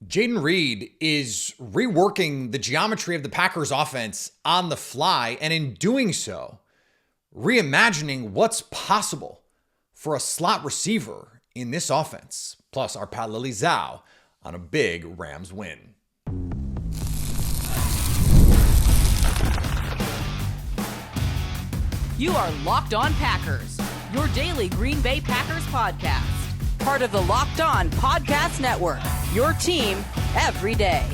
Jayden Reed is reworking the geometry of the Packers offense on the fly, and in doing so, reimagining what's possible for a slot receiver in this offense. Plus, our pal Lily Zhao on a big Rams win. You are Locked On Packers, your daily Green Bay Packers podcast. Part of the Locked On Podcast Network, your team every day.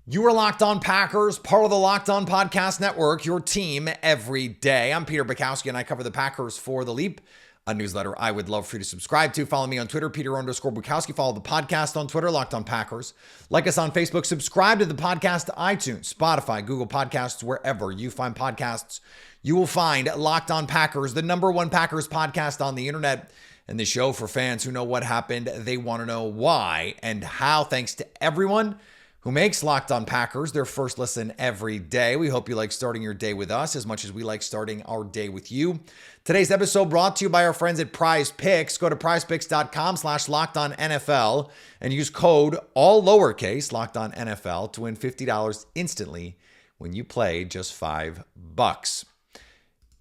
You are Locked On Packers, part of the Locked On Podcast Network, your team every day. I'm Peter Bukowski, and I cover the Packers for The Leap, a newsletter I would love for you to subscribe to. Follow me on Twitter, Peter_Bukowski. Follow the podcast on Twitter, Locked On Packers. Like us on Facebook. Subscribe to the podcast to iTunes, Spotify, Google Podcasts, wherever you find podcasts. You will find Locked On Packers, the number one Packers podcast on the internet, and the show for fans who know what happened. They want to know why and how. Thanks to everyone who makes Locked On Packers their first listen every day. We hope you like starting your day with us as much as we like starting our day with you. Today's episode brought to you by our friends at Prize Picks. Go to prizepicks.com/LockedOnNFL and use code all lowercase LockedOnNFL to win $50 instantly when you play just $5.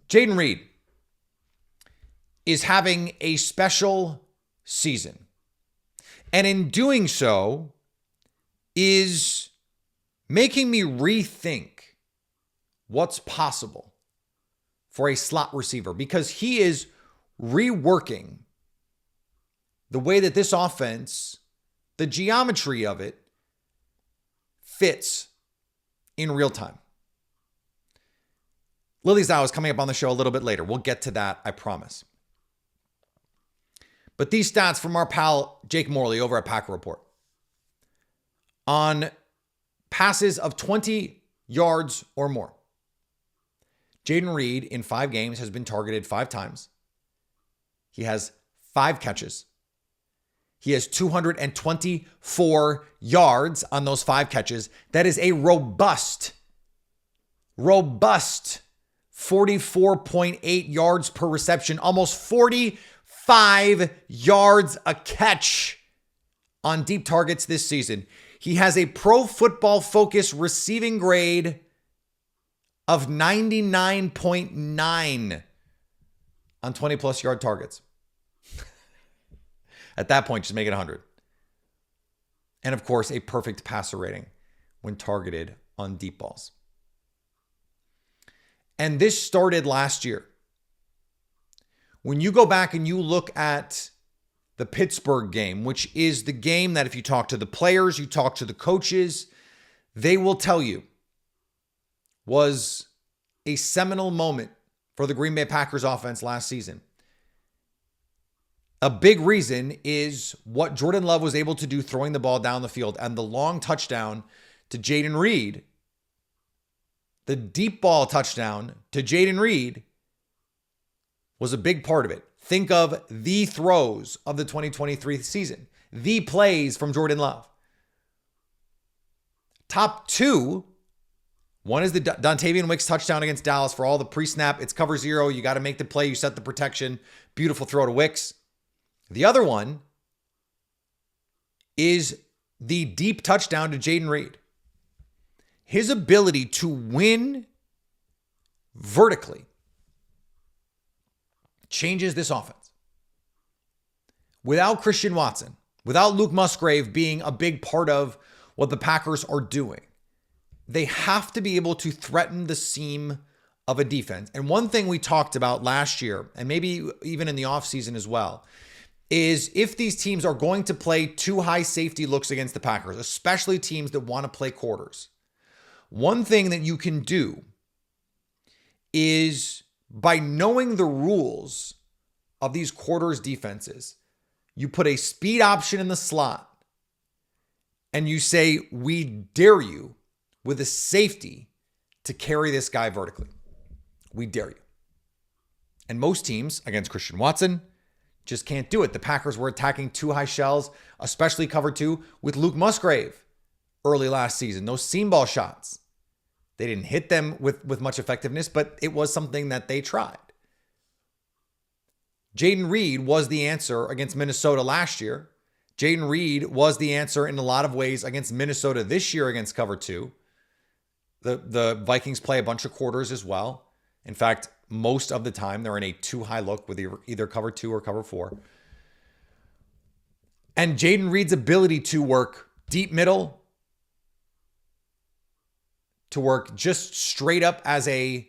Jayden Reed is having a special season, and in doing so is making me rethink what's possible for a slot receiver, because he is reworking the way that this offense, the geometry of it, fits in real time. Lily Zhao is coming up on the show a little bit later. We'll get to that, I promise. But these stats from our pal Jake Morley over at Packer Report. On passes of 20 yards or more, Jayden Reed in 5 games has been targeted 5 times. He has 5 catches. He has 224 yards on those 5 catches. That is a robust 44.8 yards per reception, almost 45 yards a catch on deep targets this season. He has a Pro Football Focus receiving grade of 99.9 on 20-plus yard targets. At that point, just make it 100. And of course, a perfect passer rating when targeted on deep balls. And this started last year. When you go back and you look at the Pittsburgh game, which is the game that if you talk to the players, you talk to the coaches, they will tell you was a seminal moment for the Green Bay Packers offense last season. A big reason is what Jordan Love was able to do throwing the ball down the field, and the long touchdown to Jayden Reed, the deep ball touchdown to Jayden Reed, was a big part of it. Think of the throws of the 2023 season, the plays from Jordan Love. Top 2, one is the Dontavian Wicks touchdown against Dallas for all the pre-snap. It's cover 0. You got to make the play. You set the protection. Beautiful throw to Wicks. The other one is the deep touchdown to Jayden Reed. His ability to win vertically changes this offense. Without Christian Watson, without Luke Musgrave being a big part of what the Packers are doing, they have to be able to threaten the seam of a defense. And one thing we talked about last year, and maybe even in the offseason as well, is if these teams are going to play too high safety looks against the Packers, especially teams that want to play quarters, one thing that you can do is, by knowing the rules of these quarters defenses, you put a speed option in the slot and you say, we dare you with a safety to carry this guy vertically. We dare you. And most teams against Christian Watson just can't do it. The Packers were attacking 2 high shells, especially cover 2 with Luke Musgrave early last season. Those seam ball shots. They didn't hit them with much effectiveness, but it was something that they tried. Jayden Reed was the answer against Minnesota last year. Jayden Reed was the answer in a lot of ways against Minnesota this year against cover 2. The Vikings play a bunch of quarters as well. In fact, most of the time they're in a 2-high look with either cover 2 or cover 4. And Jayden Reed's ability to work deep middle, to work just straight up as a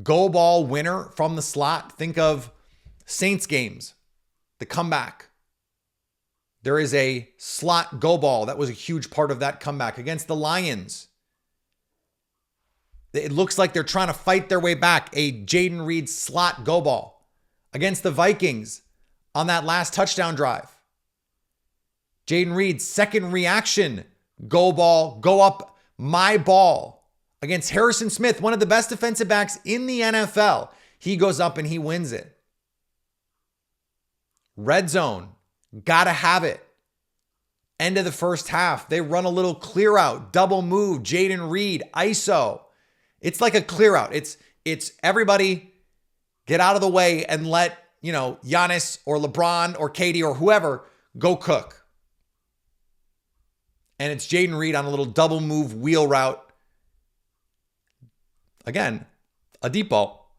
go ball winner from the slot. Think of Saints games, the comeback. There is a slot go ball that was a huge part of that comeback against the Lions. It looks like they're trying to fight their way back. A Jayden Reed slot go ball against the Vikings on that last touchdown drive. Jayden Reed's second reaction go ball, go up my ball against Harrison Smith, one of the best defensive backs in the NFL. He goes up and he wins it. Red zone, gotta have it. End of the first half, they run a little clear out, double move, Jayden Reed, ISO. It's like a clear out. It's everybody get out of the way and let, Giannis or LeBron or KD or whoever go cook. And it's Jayden Reed on a little double move wheel route. Again, a deep ball.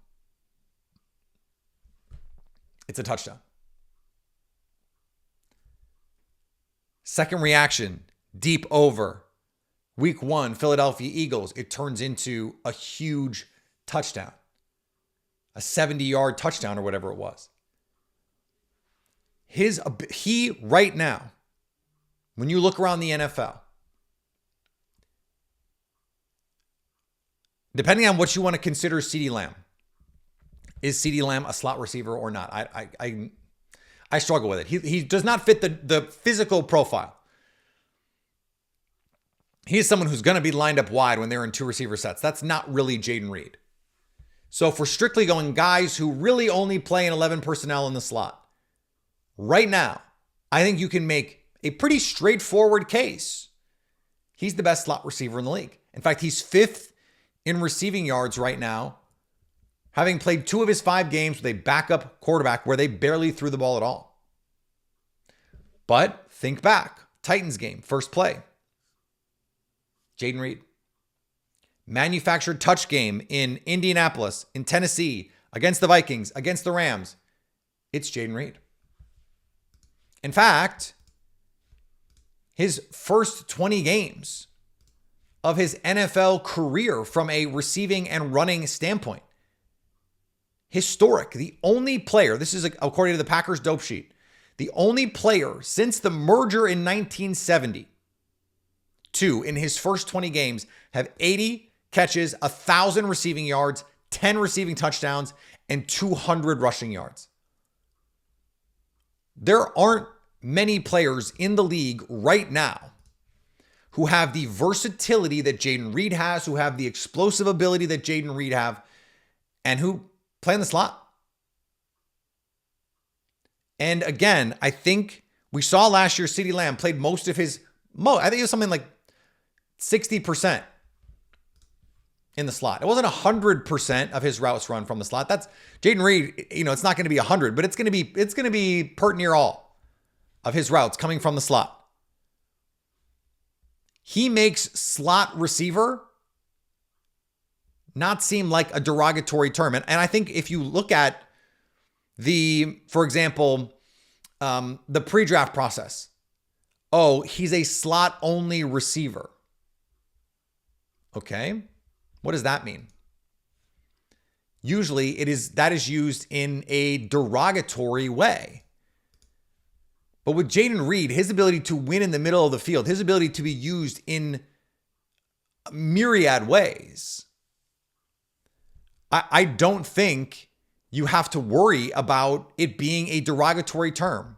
It's a touchdown. Second reaction, deep over. Week 1, Philadelphia Eagles. It turns into a huge touchdown. A 70-yard touchdown or whatever it was. He right now, when you look around the NFL, depending on what you want to consider CeeDee Lamb, is CeeDee Lamb a slot receiver or not? I struggle with it. He does not fit the physical profile. He is someone who's going to be lined up wide when they're in 2 receiver sets. That's not really Jayden Reed. So if we're strictly going guys who really only play in 11 personnel in the slot, right now, I think you can make a pretty straightforward case. He's the best slot receiver in the league. In fact, he's 5th in receiving yards right now, having played 2 of his 5 games with a backup quarterback where they barely threw the ball at all. But think back, Titans game, first play. Jayden Reed. Manufactured touch game in Indianapolis, in Tennessee, against the Vikings, against the Rams. It's Jayden Reed. In fact, his first 20 games of his NFL career from a receiving and running standpoint, historic. The only player, this is according to the Packers dope sheet, the only player since the merger in 1972 in his first 20 games have 80 catches, 1,000 receiving yards, 10 receiving touchdowns, and 200 rushing yards. There aren't many players in the league right now who have the versatility that Jayden Reed has, who have the explosive ability that Jayden Reed have, and who play in the slot. And again, I think we saw last year CeeDee Lamb played most of his, I think it was something like 60% in the slot. It wasn't 100% of his routes run from the slot. That's Jayden Reed, it's not going to be 100, but it's going to be pert near all of his routes coming from the slot. He makes slot receiver not seem like a derogatory term. And I think if you look at for example, the pre-draft process, he's a slot only receiver. Okay. What does that mean? Usually that is used in a derogatory way. But with Jayden Reed, his ability to win in the middle of the field, his ability to be used in myriad ways, I don't think you have to worry about it being a derogatory term.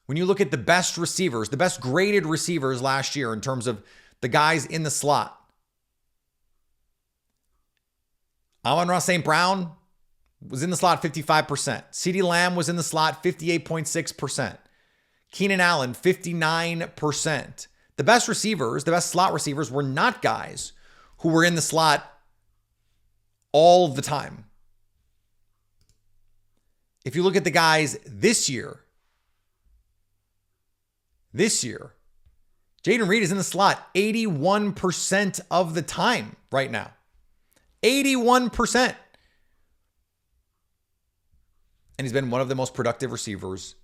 When you look at the best receivers, the best graded receivers last year in terms of the guys in the slot, Amon-Ra St. Brown was in the slot 55%. CeeDee Lamb was in the slot 58.6%. Keenan Allen, 59%. The best receivers, the best slot receivers were not guys who were in the slot all the time. If you look at the guys this year, Jayden Reed is in the slot 81% of the time right now. 81%. And he's been one of the most productive receivers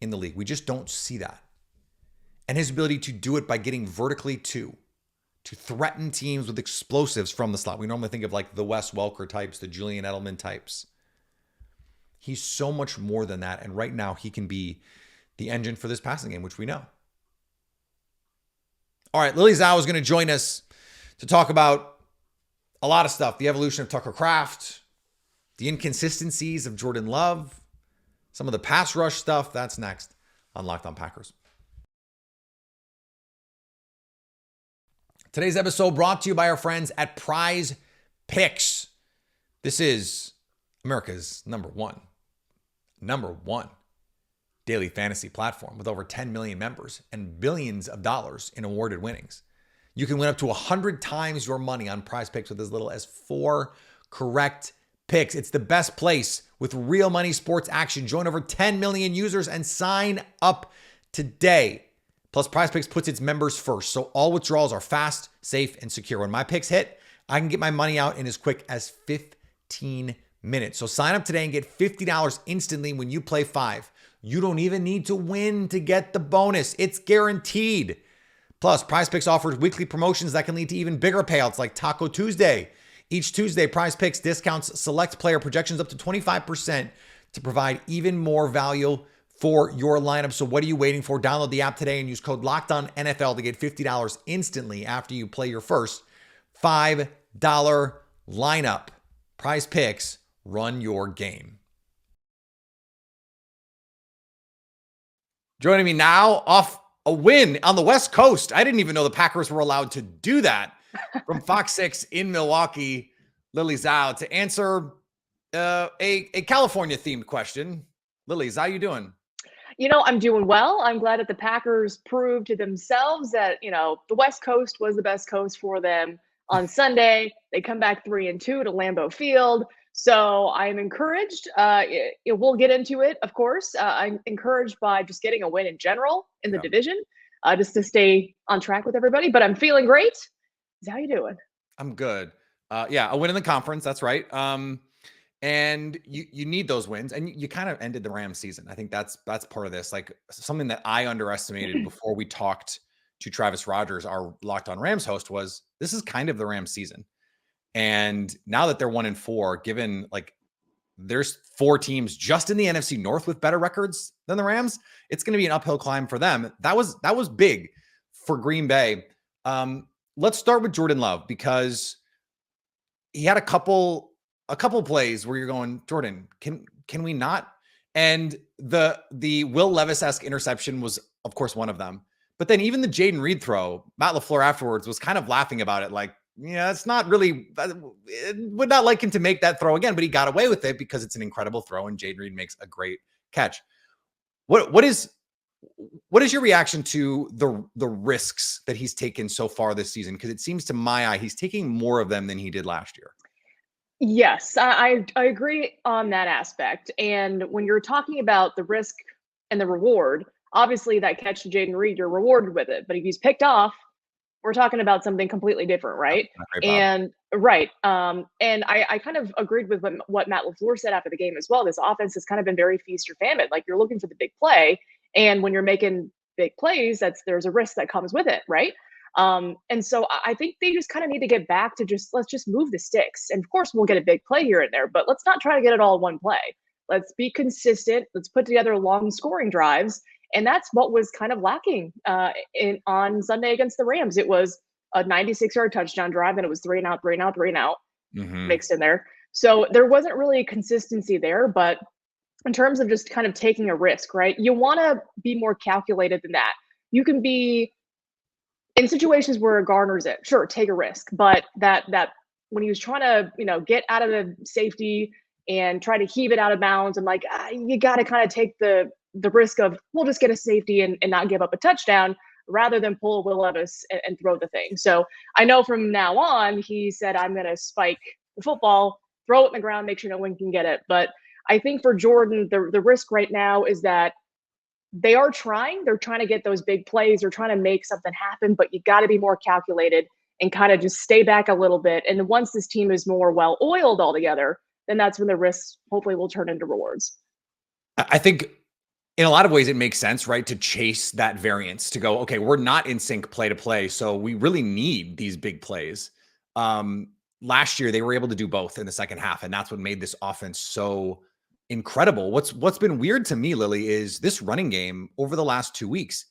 in the league. We just don't see that. And his ability to do it by getting vertically to threaten teams with explosives from the slot. We normally think of like the Wes Welker types, the Julian Edelman types. He's so much more than that. And right now he can be the engine for this passing game, which we know. All right, Lily Zhao is going to join us to talk about a lot of stuff. The evolution of Tucker Kraft, the inconsistencies of Jordan Love, some of the pass rush stuff. That's next on Locked On Packers. Today's episode brought to you by our friends at Prize Picks. This is America's number one daily fantasy platform with over 10 million members and billions of dollars in awarded winnings. You can win up to 100 times your money on Prize Picks with as little as 4 correct picks. It's the best place with real money sports action. Join over 10 million users and sign up today. Plus, Prize Picks puts its members first, so all withdrawals are fast, safe, and secure. When my picks hit, I can get my money out in as quick as 15 minutes. So sign up today and get $50 instantly when you play 5. You don't even need to win to get the bonus. It's guaranteed. Plus, Prize Picks offers weekly promotions that can lead to even bigger payouts like Taco Tuesday. Each Tuesday, Prize Picks discounts select player projections up to 25% to provide even more value for your lineup. So what are you waiting for? Download the app today and use code LOCKEDONNFL to get $50 instantly after you play your first $5 lineup. Prize Picks, run your game. Joining me now off a win on the West Coast. I didn't even know the Packers were allowed to do that. From Fox 6 in Milwaukee, Lily Zhao, to answer a California-themed question. Lily, how you doing? I'm doing well. I'm glad that the Packers proved to themselves that, the West Coast was the best coast for them on Sunday. They come back 3-2 to Lambeau Field. So I'm encouraged. We'll get into it, of course. I'm encouraged by just getting a win in general in the division, just to stay on track with everybody. But I'm feeling great. How you doing? I'm good. A win in the conference. That's right. And you need those wins, and you kind of ended the Rams season. I think that's part of this. Like, something that I underestimated before we talked to Travis Rogers, our Locked On Rams host, was this is kind of the Rams season. And now that they're 1-4, given like there's 4 teams just in the NFC North with better records than the Rams, it's going to be an uphill climb for them. That was big for Green Bay. Let's start with Jordan Love, because he had a couple plays where you're going, Jordan, can we not? And the Will Levis-esque interception was, of course, one of them. But then even the Jayden Reed throw, Matt LaFleur afterwards was kind of laughing about it, like, yeah, it's not really, would not like him to make that throw again, but he got away with it because it's an incredible throw and Jayden Reed makes a great catch. What is your reaction to the risks that he's taken so far this season? Because it seems to my eye, he's taking more of them than he did last year. Yes, I agree on that aspect. And when you're talking about the risk and the reward, obviously that catch to Jayden Reed, you're rewarded with it. But if he's picked off, we're talking about something completely different, right? And I kind of agreed with what Matt LaFleur said after the game as well. This offense has kind of been very feast or famine. Like, you're looking for the big play, and when you're making big plays, there's a risk that comes with it, right? And so I think they just kind of need to get back to let's just move the sticks. And of course, we'll get a big play here and there, but let's not try to get it all in one play. Let's be consistent. Let's put together long scoring drives. And that's what was kind of lacking on Sunday against the Rams. It was a 96-yard touchdown drive, and it was 3 and out, 3 and out, 3 and out mixed in there. So there wasn't really consistency there. But in terms of just kind of taking a risk, right? You want to be more calculated than that. You can be in situations where Garner's it, sure, take a risk. But that when he was trying to, get out of the safety and try to heave it out of bounds, I'm like, you got to kind of take the risk of, we'll just get a safety and not give up a touchdown, rather than pull Will Levis and throw the thing. So I know from now on, he said, I'm going to spike the football throw it in the ground, make sure no one can get it. But I think for Jordan, the risk right now is that they're trying to get those big plays. They're trying to make something happen, but you got to be more calculated and kind of just stay back a little bit. And once this team is more well-oiled altogether, then that's when the risks hopefully will turn into rewards. I think in a lot of ways it makes sense, right? To chase that variance, to go, okay, we're not in sync play to play, so we really need these big plays. Last year they were able to do both in the second half, and that's what made this offense so incredible. What's been weird to me, Lily, is this running game over the last 2 weeks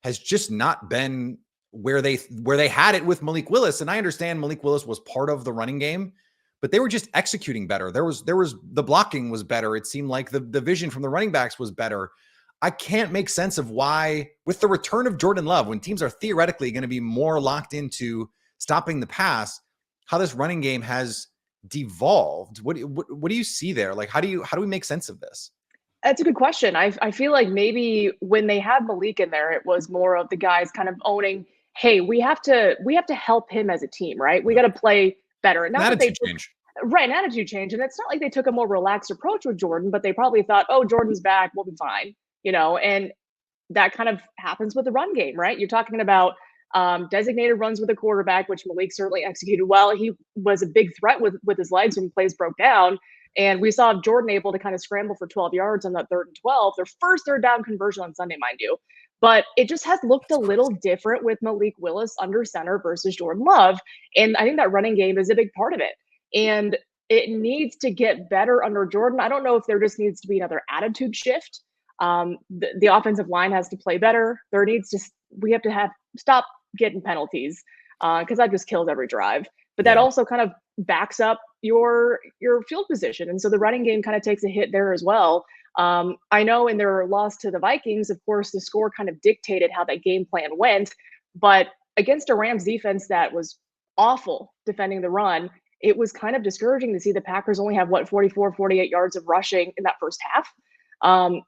has just not been where they had it with Malik Willis. And I understand Malik Willis was part of the running game, but they were just executing better. There was the blocking was better. It seemed like the vision from the running backs was better. I can't make sense of why, with the return of Jordan Love, when teams are theoretically going to be more locked into stopping the pass, how this running game has devolved. What do you see there? Like, how do we make sense of this? That's a good question. I feel like maybe when they had Malik in there, it was more of the guys kind of owning, hey, we have to help him as a team, right? We got to play better. And not that they change. Right, an attitude change. And it's not like they took a more relaxed approach with Jordan, but they probably thought, oh, Jordan's back, we'll be fine. And that kind of happens with the run game, right? You're talking about designated runs with a quarterback, which Malik certainly executed well. He was a big threat with his legs when plays broke down. And we saw Jordan able to kind of scramble for 12 yards on that 3rd and 12, their first third down conversion on Sunday, mind you. But it just has looked a little different with Malik Willis under center versus Jordan Love. And I think that running game is a big part of it. And it needs to get better under Jordan. I don't know if there just needs to be another attitude shift. The offensive line has to play better. We have to stop getting penalties because that just kills every drive. But that also kind of backs up your field position. And so the running game kind of takes a hit there as well. I know in their loss to the Vikings, of course, the score kind of dictated how that game plan went. But against a Rams defense that was awful defending the run, it was kind of discouraging to see the Packers only have 44, 48 yards of rushing in that first half.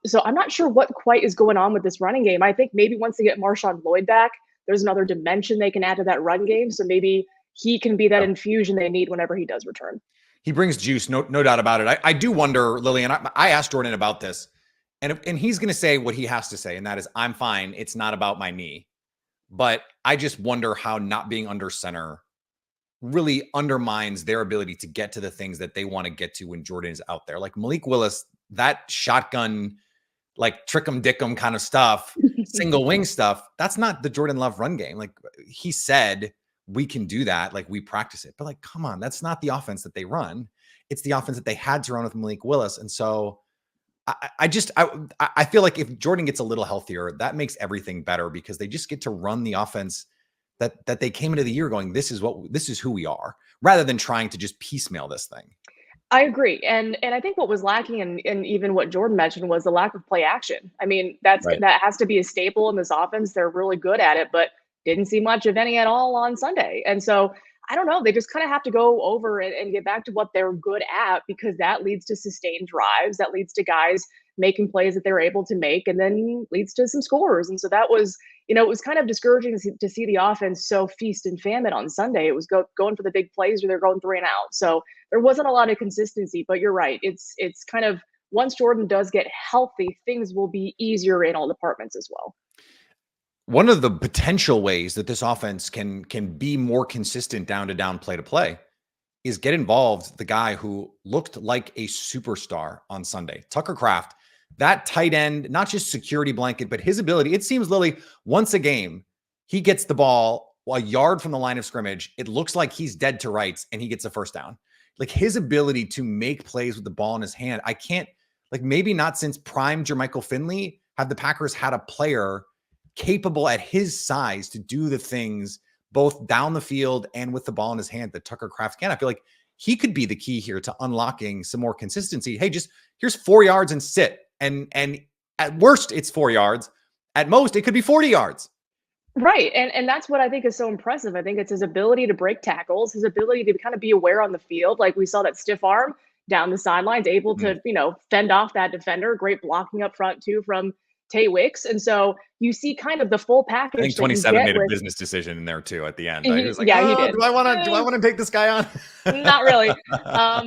So I'm not sure what quite is going on with this running game. I think maybe once they get Marshawn Lloyd back, there's another dimension they can add to that run game. So maybe he can be that infusion they need whenever he does return. He brings juice, no doubt about it. I do wonder, Lily, and I asked Jordan about this, and he's going to say what he has to say, and that is, I'm fine. It's not about my knee. But I just wonder how not being under center really undermines their ability to get to the things that they want to get to when Jordan is out there. Like Malik Willis, that shotgun, like trick 'em dick 'em kind of stuff, single wing stuff, that's not the Jordan Love run game. Like he said, we can do that. Like we practice it, but like, come on, that's not the offense that they run. It's the offense that they had to run with Malik Willis. And so I feel like if Jordan gets a little healthier, that makes everything better because they just get to run the offense that they came into the year going, this is who we are, rather than trying to just piecemeal this thing. I agree. And I think what was lacking and even what Jordan mentioned was the lack of play action. I mean, that has to be a staple in this offense. They're really good at it, but didn't see much of any at all on Sunday. And so I don't know, they just kind of have to go over and get back to what they're good at, because that leads to sustained drives, that leads to guys making plays that they're able to make, and then leads to some scores. And so that was, it was kind of discouraging to see the offense so feast and famine on Sunday. It was going for the big plays, or they're going 3 and out. So there wasn't a lot of consistency, but you're right. It's kind of, once Jordan does get healthy, things will be easier in all departments as well. One of the potential ways that this offense can be more consistent down to down, play to play, is get involved the guy who looked like a superstar on Sunday, Tucker Kraft. That tight end, not just security blanket, but his ability. It seems, Lily, once a game, he gets the ball a yard from the line of scrimmage. It looks like he's dead to rights and he gets a first down. Like his ability to make plays with the ball in his hand. I can't, like, maybe not since prime Jermichael Finley have the Packers had a player capable at his size to do the things both down the field and with the ball in his hand that Tucker Kraft can. I feel like he could be the key here to unlocking some more consistency. Hey, just here's 4 yards and sit. And at worst, it's 4 yards. At most, it could be 40 yards. Right. And that's what I think is so impressive. I think it's his ability to break tackles, his ability to kind of be aware on the field. Like we saw that stiff arm down the sidelines, able to, fend off that defender. Great blocking up front, too, from Tay Wicks. And so you see kind of the full package. I think 27 made a business decision in there too at the end. He was like, yeah, he oh, did. do I want to take this guy on? Not really.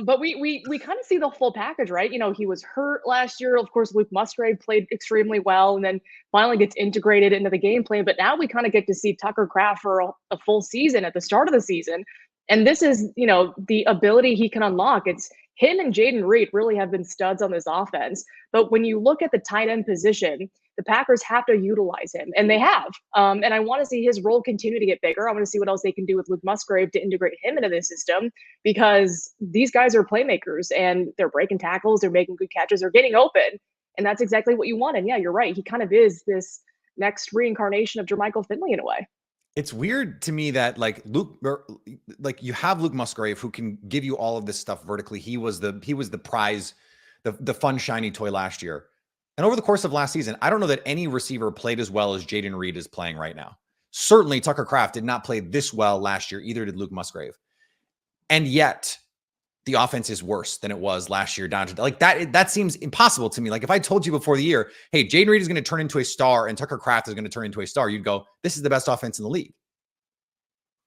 But we kind of see the full package, right? You know, he was hurt last year. Of course, Luke Musgrave played extremely well and then finally gets integrated into the game plan. But now we kind of get to see Tucker Kraft for a full season at the start of the season. And this is, you know, the ability he can unlock. It's him and Jayden Reed really have been studs on this offense. But when you look at the tight end position, the Packers have to utilize him, and they have. And I want to see his role continue to get bigger. I want to see what else they can do with Luke Musgrave to integrate him into the system, because these guys are playmakers and they're breaking tackles, they're making good catches, they're getting open. And that's exactly what you want. And yeah, you're right. He kind of is this next reincarnation of Jermichael Finley in a way. It's weird to me that like you have Luke Musgrave who can give you all of this stuff vertically. He was the prize, the fun, shiny toy last year. And over the course of last season, I don't know that any receiver played as well as Jayden Reed is playing right now. Certainly Tucker Kraft did not play this well last year. Either did Luke Musgrave. And yet the offense is worse than it was last year down to like that. That seems impossible to me. Like if I told you before the year, hey, Jayden Reed is going to turn into a star and Tucker Kraft is going to turn into a star, you'd go, this is the best offense in the league.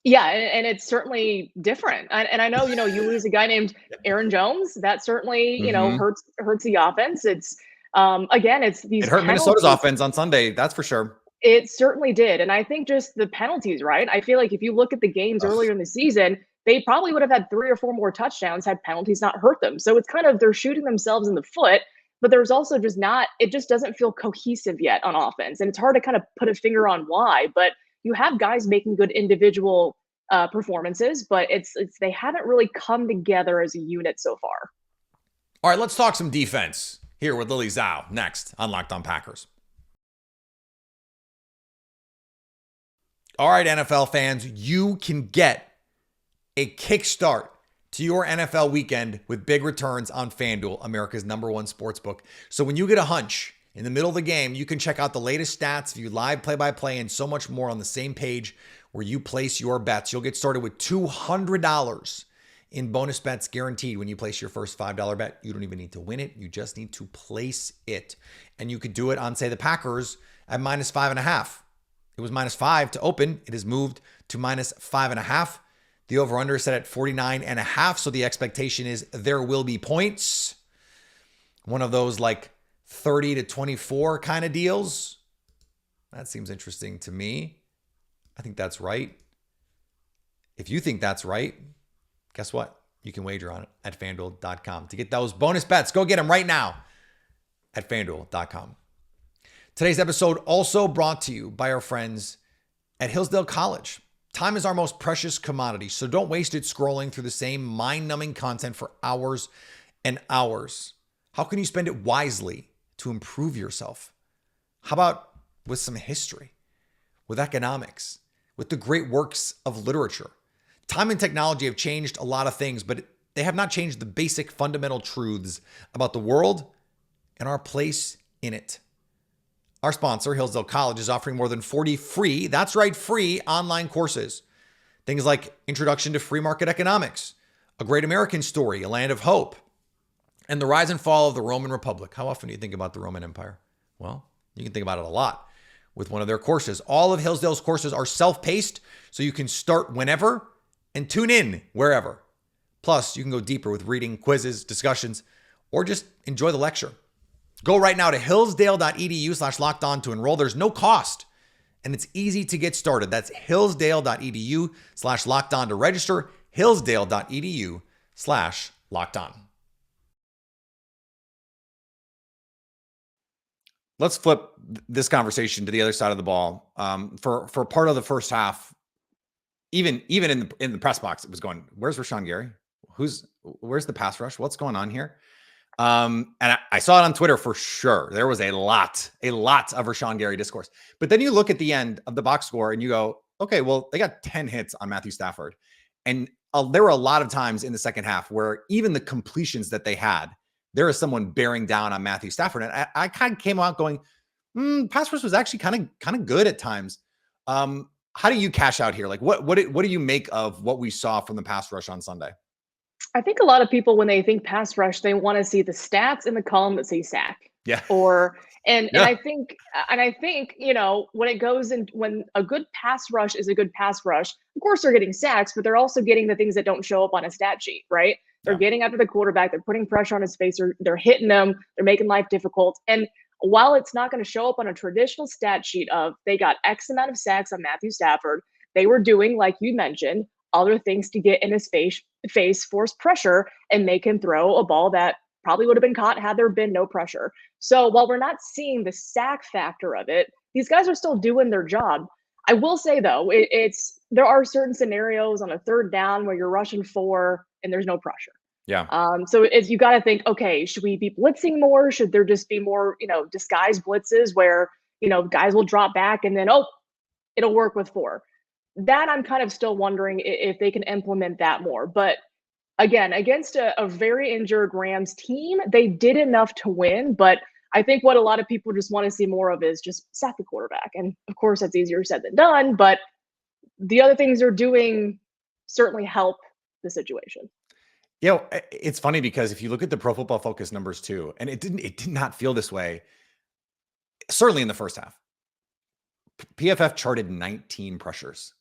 Yeah, and it's certainly different. And I know, you know, you lose a guy named Aaron Jones. That certainly, you know, hurts the offense. It's again, it's these. It hurt Minnesota's offense on Sunday, that's for sure. It certainly did. And I think just the penalties, right? I feel like if you look at the games earlier in the season, they probably would have had 3 or 4 more touchdowns had penalties not hurt them. So it's kind of, they're shooting themselves in the foot, but there's also just not, it just doesn't feel cohesive yet on offense. And it's hard to kind of put a finger on why, but you have guys making good individual performances, but it's they haven't really come together as a unit so far. All right, let's talk some defense here with Lily Zhao next on Locked On Packers. All right, NFL fans, you can get a kickstart to your NFL weekend with big returns on FanDuel, America's #1 sportsbook. So when you get a hunch in the middle of the game, you can check out the latest stats, view live play-by-play, and so much more on the same page where you place your bets. You'll get started with $200 in bonus bets guaranteed when you place your first $5 bet. You don't even need to win it. You just need to place it. And you could do it on, say, the Packers at -5.5. It was -5 to open. It has moved to -5.5. The over-under is set at 49.5. So the expectation is there will be points. One of those like 30 to 24 kind of deals. That seems interesting to me. I think that's right. If you think that's right, guess what? You can wager on it at FanDuel.com. To get those bonus bets, go get them right now at FanDuel.com. Today's episode also brought to you by our friends at Hillsdale College. Time is our most precious commodity, so don't waste it scrolling through the same mind-numbing content for hours and hours. How can you spend it wisely to improve yourself? How about with some history, with economics, with the great works of literature? Time and technology have changed a lot of things, but they have not changed the basic fundamental truths about the world and our place in it. Our sponsor, Hillsdale College, is offering more than 40 free, that's right, free online courses. Things like Introduction to Free Market Economics, A Great American Story, A Land of Hope, and the rise and fall of the Roman Republic. How often do you think about the Roman Empire? Well, you can think about it a lot with one of their courses. All of Hillsdale's courses are self-paced, so you can start whenever and tune in wherever. Plus, you can go deeper with reading, quizzes, discussions, or just enjoy the lecture. Go right now to hillsdale.edu/lockedon to enroll. There's no cost, and it's easy to get started. That's hillsdale.edu/lockedon to register. hillsdale.edu/lockedon. Let's flip this conversation to the other side of the ball. For part of the first half, even in the press box, it was going, "Where's Rashawn Gary? Where's the pass rush? What's going on here?" And I saw it on Twitter for sure. There was a lot of Rashawn Gary discourse. But then you look at the end of the box score and you go, okay, well, they got 10 hits on Matthew Stafford. And there were a lot of times in the second half where even the completions that they had, there is someone bearing down on Matthew Stafford. And I kind of came out going, pass rush was actually kind of good at times. How do you cash out here? Like what do you make of what we saw from the pass rush on Sunday? I think a lot of people, when they think pass rush, they want to see the stats in the column that say sack. Yeah. Or and Yeah. I think, you know, when a good pass rush is a good pass rush, of course they're getting sacks, but they're also getting the things that don't show up on a stat sheet, right? They're Yeah. getting after the quarterback, they're putting pressure on his face, or they're hitting them, they're making life difficult. And while it's not going to show up on a traditional stat sheet of they got X amount of sacks on Matthew Stafford, they were doing, like you mentioned, other things to get in his face, force pressure, and make him throw a ball that probably would have been caught had there been no pressure. So while we're not seeing the sack factor of it, these guys are still doing their job. I will say though, there are certain scenarios on a third down where you're rushing 4 and there's no pressure. Yeah. So you got to think, okay, should we be blitzing more? Should there just be more, disguised blitzes where, guys will drop back and then, it'll work with 4. That I'm kind of still wondering if they can implement that more. But again, against a very injured Rams team, they did enough to win. But I think what a lot of people just want to see more of is just sack the quarterback. And of course, that's easier said than done. But the other things they're doing certainly help the situation. It's funny because if you look at the Pro Football Focus numbers too, and it did not feel this way, certainly in the first half. PFF charted 19 pressures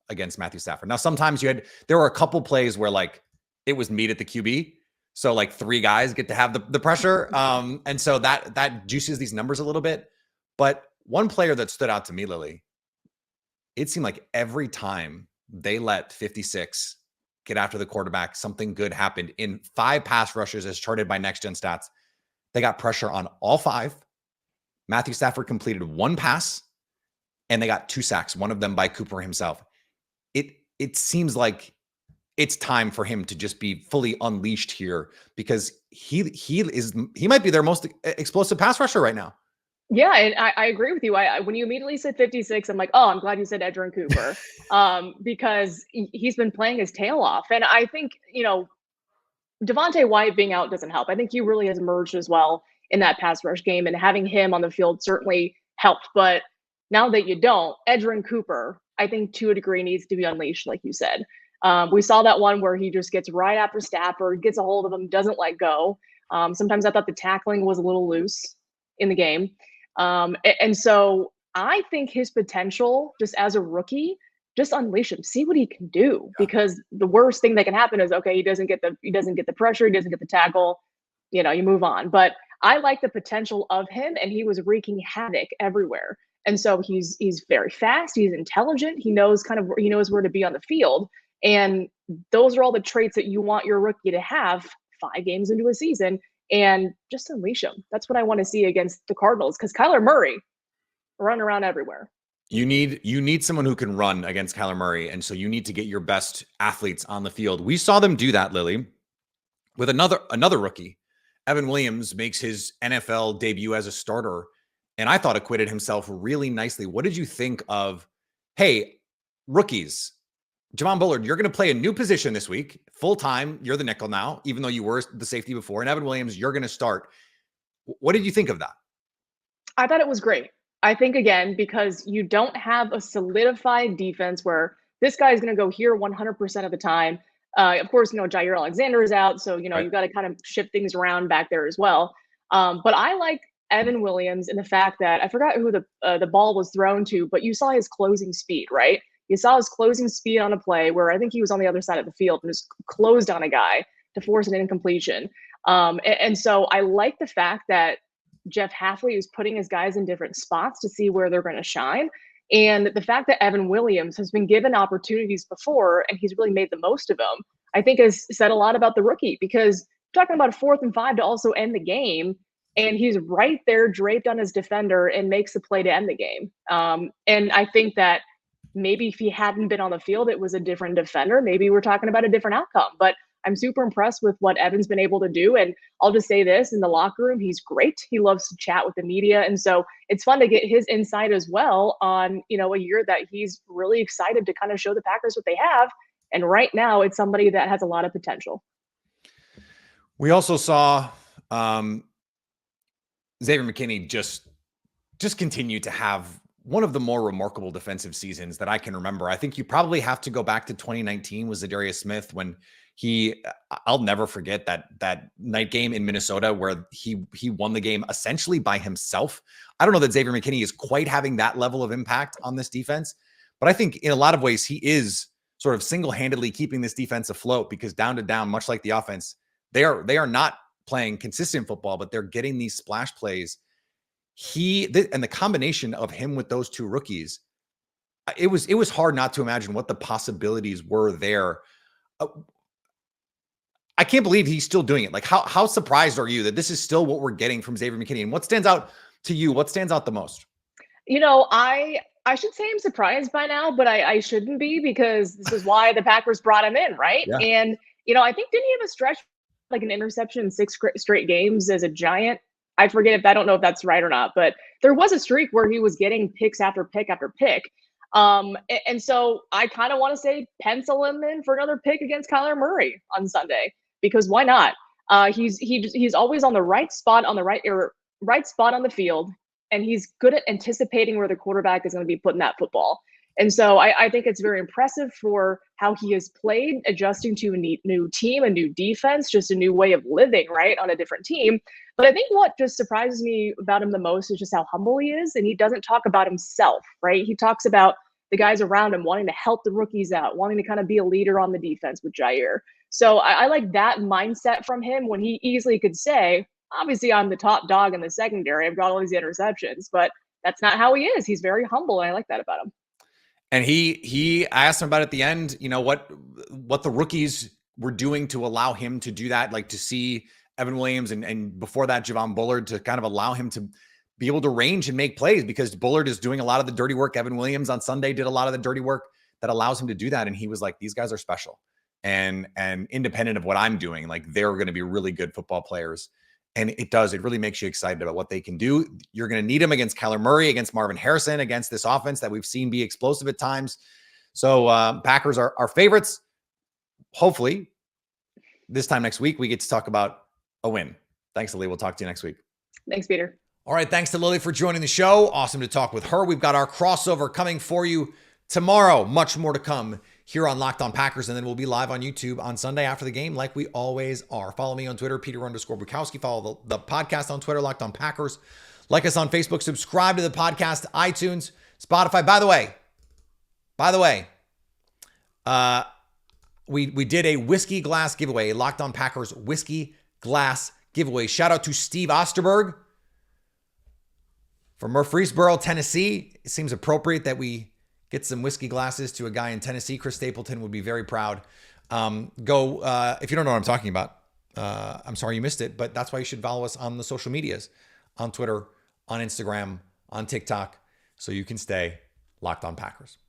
against Matthew Stafford. Now, sometimes there were a couple plays where like it was meat at the QB. So like 3 guys get to have the pressure. And so that juices these numbers a little bit. But one player that stood out to me, Lily, it seemed like every time they let 56 get after the quarterback, something good happened. In 5 pass rushes as charted by Next Gen Stats, they got pressure on all 5. Matthew Stafford completed 1 pass and they got 2 sacks, one of them by Cooper himself. It seems like it's time for him to just be fully unleashed here because he might be their most explosive pass rusher right now. Yeah, and I agree with you. When you immediately said 56, I'm like, oh, I'm glad you said Edgerrin Cooper, because he's been playing his tail off. And I think, Devontae White being out doesn't help. I think he really has emerged as well in that pass rush game, and having him on the field certainly helped. But now that you don't, Edgerrin Cooper, I think to a degree needs to be unleashed, like you said. We saw that one where he just gets right after Stafford, gets a hold of him, doesn't let go. Sometimes I thought the tackling was a little loose in the game. And so I think his potential just as a rookie, just unleash him, see what he can do, because the worst thing that can happen is, okay, he doesn't get the pressure, he doesn't get the tackle, you move on. But I like the potential of him, and he was wreaking havoc everywhere. And so he's very fast, he's intelligent, he knows where to be on the field. And those are all the traits that you want your rookie to have 5 games into a season, and just unleash him. That's what I want to see against the Cardinals, because Kyler Murray running around everywhere. You need someone who can run against Kyler Murray, and so you need to get your best athletes on the field. We saw them do that, Lily, with another rookie. Evan Williams makes his NFL debut as a starter, and I thought acquitted himself really nicely. What did you think of, hey, rookies, Javon Bullard, you're going to play a new position this week, full-time. You're the nickel now, even though you were the safety before. And Evan Williams, you're going to start. What did you think of that? I thought it was great. I think, again, because you don't have a solidified defense where this guy is going to go here 100% of the time. Of course, Jair Alexander is out, so, right. You got to kind of shift things around back there as well. But I like Evan Williams in the fact that I forgot who the ball was thrown to, but you saw his closing speed, right? You saw his closing speed on a play where I think he was on the other side of the field and just closed on a guy to force an incompletion. And so I like the fact that Jeff Hafley is putting his guys in different spots to see where they're going to shine. And the fact that Evan Williams has been given opportunities before and he's really made the most of them, I think has said a lot about the rookie, because talking about a 4th and 5 to also end the game, and he's right there draped on his defender and makes the play to end the game. And I think that maybe if he hadn't been on the field, it was a different defender. Maybe we're talking about a different outcome. But I'm super impressed with what Evan's been able to do. And I'll just say this, in the locker room, he's great. He loves to chat with the media. And so it's fun to get his insight as well on, a year that he's really excited to kind of show the Packers what they have. And right now, it's somebody that has a lot of potential. We also saw Xavier McKinney just continue to have one of the more remarkable defensive seasons that I can remember. I think you probably have to go back to 2019 was Zadarius Smith when I'll never forget that night game in Minnesota where he won the game essentially by himself. I don't know that Xavier McKinney is quite having that level of impact on this defense, but I think in a lot of ways he is sort of single-handedly keeping this defense afloat, because down to down, much like the offense, they are not playing consistent football, but they're getting these splash plays. And the combination of him with those two rookies, it was hard not to imagine what the possibilities were there. I can't believe he's still doing it. Like, how surprised are you that this is still what we're getting from Xavier McKinney? And what stands out to you? What stands out the most? I should say I'm surprised by now, but I shouldn't be, because this is why the Packers brought him in, right? Yeah. And, I think, didn't he have a stretch, like an interception in 6 straight games as a Giant? I forget I don't know if that's right or not, but there was a streak where he was getting picks after pick after pick. And so I kind of want to say pencil him in for another pick against Kyler Murray on Sunday, because why not? He's always on the right spot on the right spot on the field, and he's good at anticipating where the quarterback is going to be putting that football. And so I think it's very impressive for how he has played, adjusting to a new team, a new defense, just a new way of living, right, on a different team. But I think what just surprises me about him the most is just how humble he is. And he doesn't talk about himself, right? He talks about the guys around him wanting to help the rookies out, wanting to kind of be a leader on the defense with Jair. So I like that mindset from him, when he easily could say, obviously, I'm the top dog in the secondary. I've got all these interceptions, but that's not how he is. He's very humble, and I like that about him. And I asked him about at the end, what the rookies were doing to allow him to do that, like to see Evan Williams and before that Javon Bullard, to kind of allow him to be able to range and make plays, because Bullard is doing a lot of the dirty work. Evan Williams on Sunday did a lot of the dirty work that allows him to do that. And he was like, these guys are special. And independent of what I'm doing, like, they're going to be really good football players. And it really makes you excited about what they can do. You're going to need them against Kyler Murray, against Marvin Harrison, against this offense that we've seen be explosive at times. So Packers are our favorites. Hopefully this time next week, we get to talk about a win. Thanks, Lily. We'll talk to you next week. Thanks, Peter. All right. Thanks to Lily for joining the show. Awesome to talk with her. We've got our crossover coming for you tomorrow. Much more to come here on Locked On Packers, and then we'll be live on YouTube on Sunday after the game, like we always are. Follow me on Twitter, Peter_Bukowski. Follow the podcast on Twitter, Locked On Packers. Like us on Facebook. Subscribe to the podcast, iTunes, Spotify. By the way, we did a whiskey glass giveaway, a Locked On Packers whiskey glass giveaway. Shout out to Steve Osterberg from Murfreesboro, Tennessee. It seems appropriate that we get some whiskey glasses to a guy in Tennessee. Chris Stapleton would be very proud. If you don't know what I'm talking about, I'm sorry you missed it, but that's why you should follow us on the social medias, on Twitter, on Instagram, on TikTok, so you can stay locked on Packers.